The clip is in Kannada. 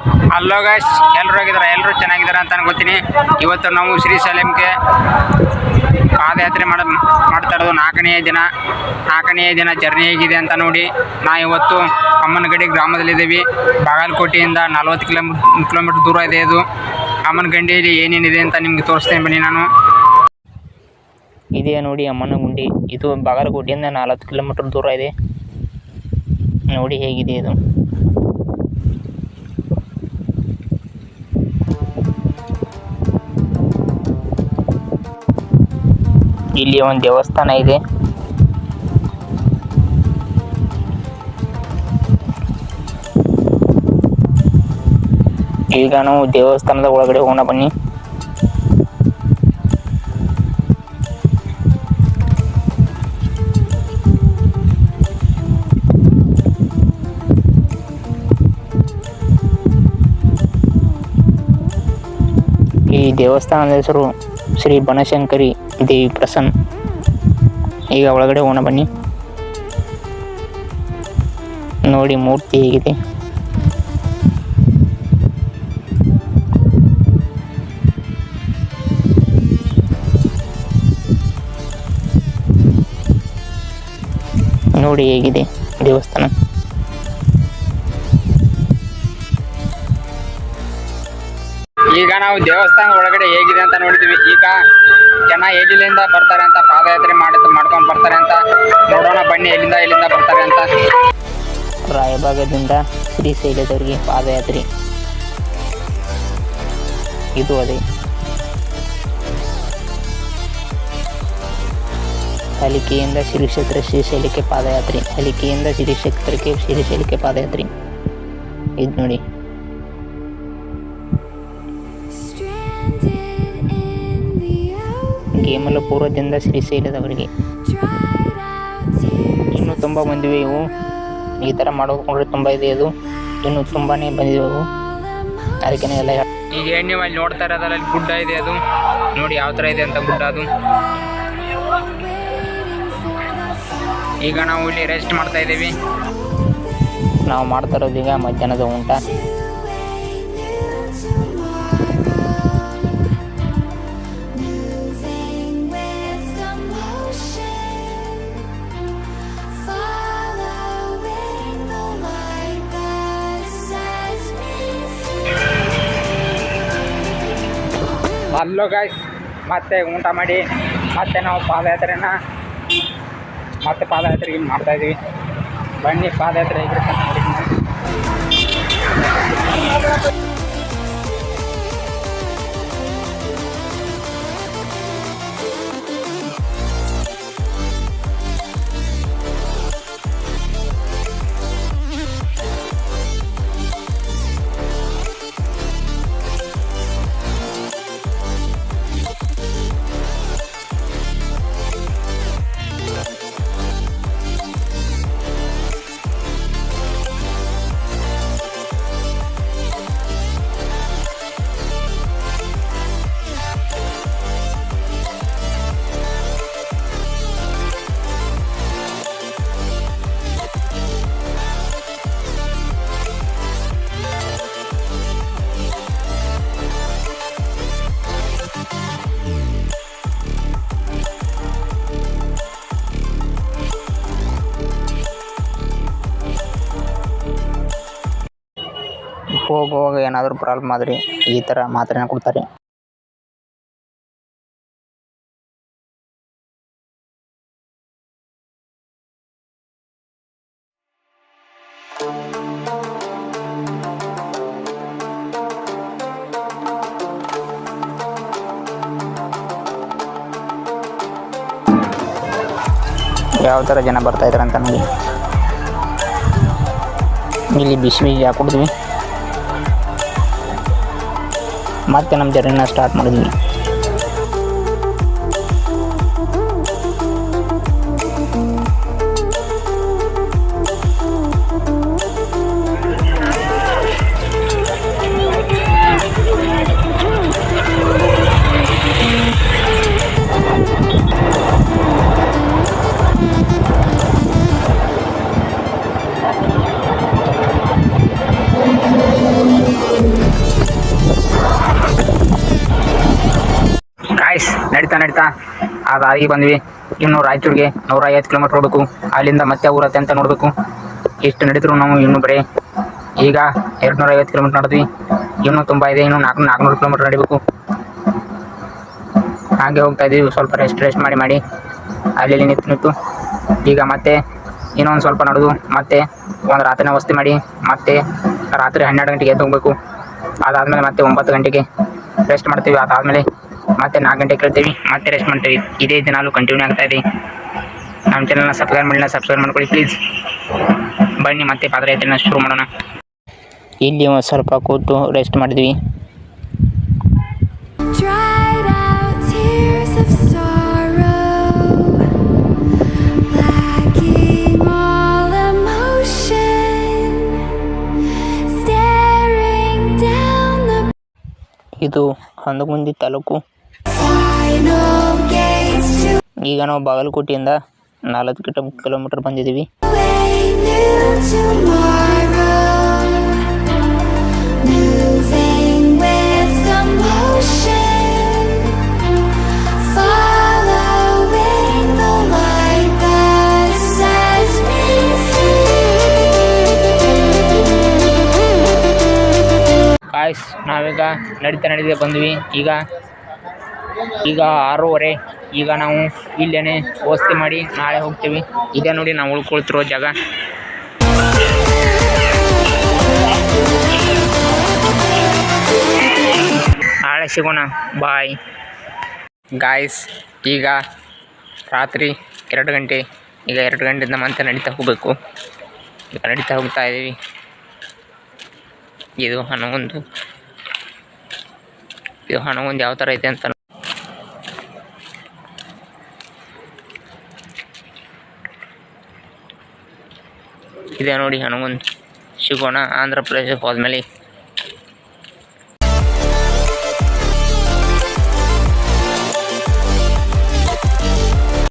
ಹಲೋ ಗಾಯ್ಸ್, ಎಲ್ಲರೂ ಹೋಗಿದ್ದಾರೆ, ಎಲ್ಲರೂ ಚೆನ್ನಾಗಿದ್ದಾರೆ ಅಂತ ಅನ್ಕೋತೀನಿ. ಇವತ್ತು ನಾವು ಶ್ರೀಶೈಲಂಗೆ ಪಾದಯಾತ್ರೆ ಮಾಡ್ತಾ ಇರೋದು ನಾಲ್ಕನೆಯ ದಿನ ಜರ್ನಿ ಹೇಗಿದೆ ಅಂತ ನೋಡಿ. ಇವತ್ತು ಅಮ್ಮನಗಡಿ ಗ್ರಾಮದಲ್ಲಿದ್ದೀವಿ. ಬಾಗಲಕೋಟೆಯಿಂದ 40 ಕಿಲೋಮೀಟರ್ ದೂರ ಇದೆ. ಇದು ಅಮ್ಮನಗಂಡಿಯಲ್ಲಿ ಏನೇನಿದೆ ಅಂತ ನಿಮ್ಗೆ ತೋರಿಸ್ತೇನೆ ಬನ್ನಿ. ನಾನು ಇದೇ ನೋಡಿ ಅಮ್ಮನಗುಂಡಿ. ಇದು ಬಾಗಲಕೋಟೆಯಿಂದ 40 ಕಿಲೋಮೀಟರ್ ದೂರ ಇದೆ. ನೋಡಿ ಹೇಗಿದೆ ಇದು. ಇಲ್ಲಿ ಒಂದು ದೇವಸ್ಥಾನ ಇದೆ. ಈಗ ನಾವು ದೇವಸ್ಥಾನದ ಒಳಗಡೆ ಹೋಗೋಣ ಬನ್ನಿ. ಈ ದೇವಸ್ಥಾನದ ಹೆಸರು ಶ್ರೀ ಬನಶಂಕರಿ ದೇವಿ ಪ್ರಸನ್ನ. ಈಗ ಒಳಗಡೆ ಹೋಗೋಣ ಬನ್ನಿ. ನೋಡಿ ಮೂರ್ತಿ ಹೇಗಿದೆ. ನೋಡಿ ಹೇಗಿದೆ ದೇವಸ್ಥಾನ. ಈಗ ನಾವು ದೇವಸ್ಥಾನ ಒಳಗಡೆ ಹೇಗಿದೆ ಅಂತ ನೋಡಿದ್ವಿ. ಈಗ ಜನ ಎಲ್ಲಿಂದ ಬರ್ತಾರೆ ಅಂತ ಪಾದಯಾತ್ರೆ ಮಾಡ್ಕೊಂಡು ಬರ್ತಾರೆ ಅಂತ ನೋಡೋಣ ಬನ್ನಿ. ಎಲ್ಲಿಂದ ಬರ್ತಾರೆ ಅಂತ. ರಾಯಭಾಗದಿಂದ ಶ್ರೀಶೈಲದವರೆಗೆ ಪಾದಯಾತ್ರೆ ಇದು ಅದೇ. ಹಲಿಕೆಯಿಂದ ಶ್ರೀಶೈಲಕ್ಕೆ ಪಾದಯಾತ್ರೆ. ಹಲಿಕೆಯಿಂದ ಶ್ರೀಶೈಲಕ್ಕೆ ಪಾದಯಾತ್ರೆ ಇದು ನೋಡಿ. ಗೇಮಲಪುರದಿಂದ ಶ್ರೀಶೈಲದವರೆಗೆ ಇನ್ನೂ ತುಂಬ ಬಂದಿವೆ. ಇವು ಈ ಥರ ಮಾಡೋಕೊಂಡ್ರೆ ತುಂಬ ಇದೆ. ಅದು ಇನ್ನೂ ತುಂಬಾ ಬಂದಿವೆ ಅವು. ಅದಕ್ಕೆ ಎಲ್ಲ ಈಗ ನೀವು ಅಲ್ಲಿ ನೋಡ್ತಾ ಇರೋದ್ರಲ್ಲಿ ಗುಡ್ಡ ಇದೆ. ಅದು ನೋಡಿ ಯಾವ ಥರ ಇದೆ ಅಂತ ಗುಡ್ಡ ಅದು. ಈಗ ನಾವು ಇಲ್ಲಿ ರೆಸ್ಟ್ ಮಾಡ್ತಾ ಇದ್ದೀವಿ. ನಾವು ಮಾಡ್ತಾ ಇರೋದು ಈಗ ಮಧ್ಯಾಹ್ನದ ಊಟ. ಹಲೋ ಗಾಯ್ಸ್, ಮತ್ತೆ ಊಟ ಮಾಡಿ ಮತ್ತೆ ನಾವು ಪಾದಯಾತ್ರೆಗೆ ಮಾಡ್ತಾ ಇದ್ದೀವಿ. ಬನ್ನಿ ಪಾದಯಾತ್ರೆ ಹೇಗಿರುತ್ತೆ ನೋಡಿ. ಹೋಗುವಾಗ ಏನಾದರೂ ಪ್ರಾಬ್ಲಮ್ ಆದರೆ ಈ ಥರ ಮಾತ್ರೆನ ಕೊಡ್ತಾರೆ. ಯಾವ ಥರ ಜನ ಬರ್ತಾಯಿದ್ದಾರೆ ಅಂತ ನೋಡಿ. ಇಲ್ಲಿ ಬಿಸಿ ಹಾಕ್ಕೊಡ್ತೀವಿ. ಮತ್ತೆ ನಮ್ಮ ಜರ್ನಿನ ಸ್ಟಾರ್ಟ್ ಮಾಡಿದ್ವಿ. ಅದಾಗಿ ಬಂದ್ವಿ. ಇನ್ನು ರಾಯಚೂರಿಗೆ 150 ಕಿಲೋಮೀಟ್ರ್ ಹೋಗ್ಬೇಕು. ಅಲ್ಲಿಂದ ಮತ್ತೆ ಊರತ್ತೆ ಅಂತ ನೋಡಬೇಕು. ಎಷ್ಟು ನಡೆದ್ರು ನಾವು ಇನ್ನೂ ಬರೀ ಈಗ 250 ಕಿಲೋಮೀಟ್ರ್ ನಡೆದ್ವಿ. ಇನ್ನೂ ತುಂಬ ಇದೆ. ಇನ್ನೂ 400 ಕಿಲೋಮೀಟ್ರ್ ನಡಿಬೇಕು. ಹಾಗೆ ಹೋಗ್ತಾ ಇದ್ದೀವಿ. ಸ್ವಲ್ಪ ರೆಸ್ಟ್ ಮಾಡಿ ಅಲ್ಲಿ ನಿಂತು ಈಗ ಮತ್ತೆ ಇನ್ನೊಂದು ಸ್ವಲ್ಪ ನಡೆದು ಮತ್ತೆ ಒಂದು ರಾತ್ರಿನ ವಸತಿ ಮಾಡಿ ಮತ್ತೆ ರಾತ್ರಿ 12 ಗಂಟೆಗೆ ಎದ್ದು ಹೋಗಬೇಕು. ಅದಾದಮೇಲೆ ಮತ್ತೆ 9 ಗಂಟೆಗೆ ರೆಸ್ಟ್ ಮಾಡ್ತೀವಿ. ಅದಾದಮೇಲೆ ಮತ್ತೆ 4 ಗಂಟೆಗೆ ಕೇಳ್ತೀವಿ, ಮತ್ತೆ ರೆಸ್ಟ್ ಮಾಡ್ತೀವಿ. ಇದೇ ದಿನಾಲು ಕಂಟಿನ್ಯೂ ಆಗ್ತಾ ಇದೆ. ನಮ್ಮ ಚಾನಲ್ನ ಸಬ್ಸ್ಕ್ರೈಬ್ ಮಾಡ್ಕೊಳ್ಳಿ ಪ್ಲೀಸ್. ಬನ್ನಿ ಮತ್ತೆ ಪಾದಯಾತ್ರೆನ ಶುರು ಮಾಡೋಣ. ಇಲ್ಲಿ ಒಂದು ಸ್ವಲ್ಪ ಕೂತು ರೆಸ್ಟ್ ಮಾಡಿದ್ವಿ. Dried out tears of sorrow, lacking all emotion, staring down the ಇದು ಹಂದಗುಂದಿ ತಾಲೂಕು. final gates to ಈಗ ನಾವು ಬಾಗಲಕೋಟೆಯಿಂದ 4 ಕಿಲೋಮೀಟ್ರ್ ಬಂದಿದ್ದೀವಿ. a new tomorrow, moving with the motion, following the light that sets me free. Guys, ನಾವೀಗ ನಡೀತಾ ಬಂದ್ವಿ. ಈಗ 6:30. ಈಗ ನಾವು ಇಲ್ಲೇ ವಸತಿ ಮಾಡಿ ನಾಳೆ ಹೋಗ್ತೀವಿ. ಇದೇ ನೋಡಿ ನಾವು ಉಳ್ಕೊಳ್ತಿರೋ ಜಾಗ. ನಾಳೆ ಸಿಗೋಣ, ಬಾಯ್. ಗಾಯ್ಸ್, ಈಗ ರಾತ್ರಿ 2 ಗಂಟೆ. ಈಗ 2 ಗಂಟೆಯಿಂದ ಮತ್ತೆ ನಡೀತಾ ಹೋಗಬೇಕು. ಈಗ ನಡೀತಾ ಹೋಗ್ತಾ ಇದ್ದೀವಿ. ಇದು ಹನಗೊಂದು ಯಾವ ಥರ ಐತೆ ಅಂತ ಇದೆ ನೋಡಿ. ಹನಗೊಂದು ಸಿಗೋಣ. ಆಂಧ್ರ ಪ್ರದೇಶಕ್ಕೆ ಹೋದ್ಮೇಲೆ